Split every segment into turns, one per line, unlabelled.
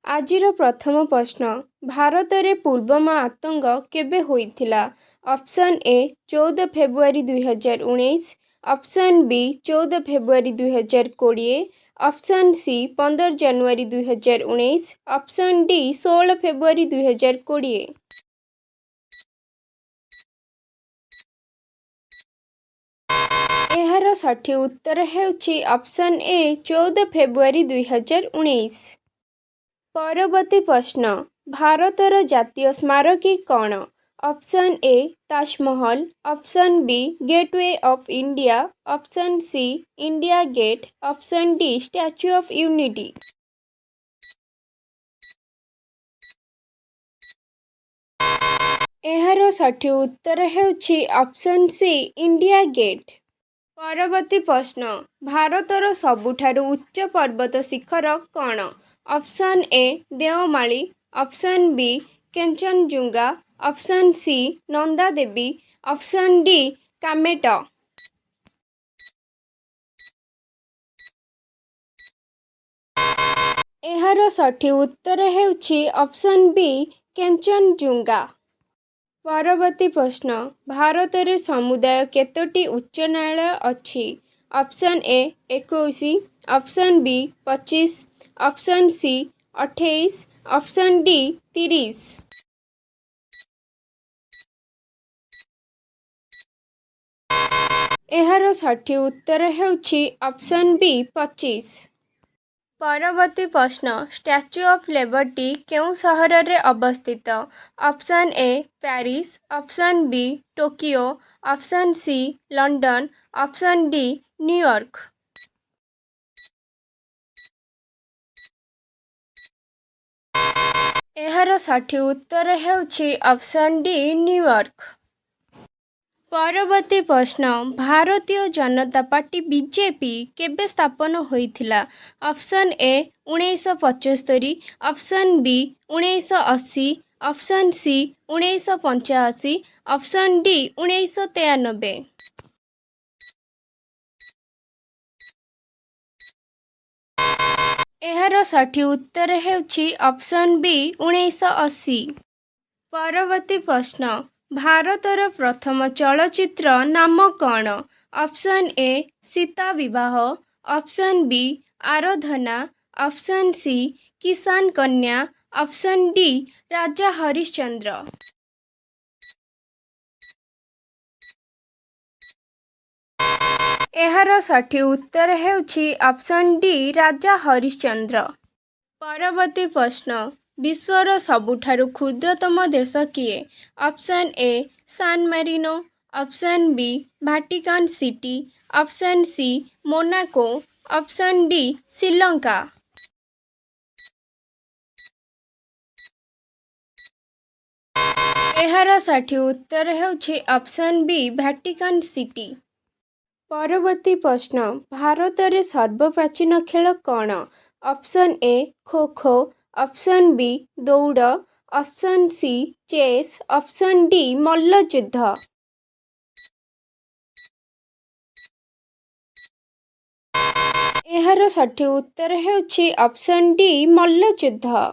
ଆଜିର ପ୍ରଥମ ପ୍ରଶ୍ନ ଭାରତରେ ପୁଲୱାମା ଆତଙ୍କ କେବେ ହୋଇଥିଲା? Option A 14 February 2019, option B 14 February 2020, option C 15 January 2019, option D 16 ଫେବୃଆରୀ 2020। ଏହାର ସଠିକ୍ ଉତ୍ତର ହେଉଛି ଅପସନ୍ ଏ 14 ଫେବୃଆରୀ 2019। ପରବର୍ତ୍ତୀ ପ୍ରଶ୍ନ ଭାରତର ଜାତୀୟ ସ୍ମାରକୀ କ'ଣ? Option A Taj Mahal, option B gateway of India, option C India gate, option D statue of unity. ଏହାର ସଠିକ୍ ଉତ୍ତର ହେଉଛି ଅପସନ୍ ସି ଇଣ୍ଡିଆ ଗେଟ୍। ପରବର୍ତ୍ତୀ ପ୍ରଶ୍ନ ଭାରତର ସବୁଠାରୁ ଉଚ୍ଚ ପର୍ବତ ଶିଖର କ'ଣ? Option A Deomali, option B Kangchenjunga, option C Nanda Devi, option D Kamet. ଏହାର ସଠିକ୍ ଉତ୍ତର ହେଉଛି ଅପସନ୍ ବି କେଞ୍ଚନଜୁଙ୍ଗା। ପରବର୍ତ୍ତୀ ପ୍ରଶ୍ନ ଭାରତରେ ସମୁଦାୟ କେତୋଟି ଉଚ୍ଚ ନ୍ୟାୟାଳୟ ଅଛି? Option A 21, option B 25, option C 28, option D 30। ଏହାର ସଠିକ୍ ଉତ୍ତର ହେଉଛି ଅପସନ୍ ବି 25। ପରବର୍ତ୍ତୀ ପ୍ରଶ୍ନ ଷ୍ଟାଚ୍ୟୁ ଅଫ୍ ଲିବର୍ଟି କେଉଁ ସହରରେ ଅବସ୍ଥିତ? Option A Paris, option B Tokyo, option C London, option D New York. ଏହାର ସଠିକ୍ ଉତ୍ତର ହେଉଛି ଅପସନ୍ ଡି ନ୍ୟୁୟର୍କ। ପରବର୍ତ୍ତୀ ପ୍ରଶ୍ନ ଭାରତୀୟ ଜନତା ପାର୍ଟି ବିଜେପି କେବେ ସ୍ଥାପନ ହୋଇଥିଲା? Option A 1975, option B 1980, option C 1985, option D 1993। ଏହାର ସଠିକ୍ ଉତ୍ତର ହେଉଛି ଅପସନ୍ ବି 1980। ପରବର୍ତ୍ତୀ ପ୍ରଶ୍ନ ଭାରତର ପ୍ରଥମ ଚଳଚ୍ଚିତ୍ର ନାମ କ'ଣ? ଅପସନ୍ ଏ ସୀତା ବିବାହ, ଅପସନ୍ ବି ଆରାଧନା, ଅପସନ୍ ସି କିଷାନ କନ୍ୟା, ଅପସନ୍ ଡି ରାଜା ହରିଶ୍ଚନ୍ଦ୍ର। ଏହାର ସଠିକ୍ ଉତ୍ତର ହେଉଛି ଅପସନ୍ ଡି ରାଜା ହରିଶ୍ଚନ୍ଦ୍ର। ପରବର୍ତ୍ତୀ ପ୍ରଶ୍ନ ବିଶ୍ୱର ସବୁଠାରୁ କ୍ଷୁଦ୍ରତମ ଦେଶ କିଏ? Option A San Marino, option B Vatican city, option C Monaco, option D Sri Lanka. ଏହାର ସଠିକ୍ ଉତ୍ତର ହେଉଛି ଅପସନ୍ ବି ଭାଟିକାନ୍ ସିଟି। ପରବର୍ତ୍ତୀ ପ୍ରଶ୍ନ ଭାରତରେ ସର୍ବପ୍ରାଚୀନ ଖେଳ କ'ଣ? Option A Kho Kho, option B ଦୌଡ଼, option C chess, option D ମଲ୍ଲଯୁଦ୍ଧ। ଏହାର ସଠିକ୍ ଉତ୍ତର ହେଉଛି ଅପସନ୍ ଡି ମଲ୍ଲଯୁଦ୍ଧ।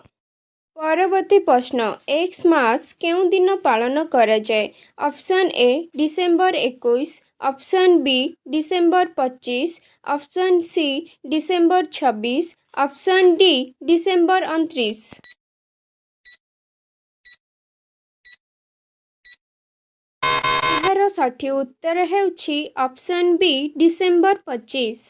ପରବର୍ତ୍ତୀ ପ୍ରଶ୍ନ ଏକ୍ସ ମାସ୍ କେଉଁ ଦିନ ପାଳନ କରାଯାଏ? Option A December 21, option B December 25, option C December 26, option D December 29। ଏହାର ସଠିକ୍ ଉତ୍ତର ହେଉଛି ଅପସନ୍ ବି ଡିସେମ୍ବର 25।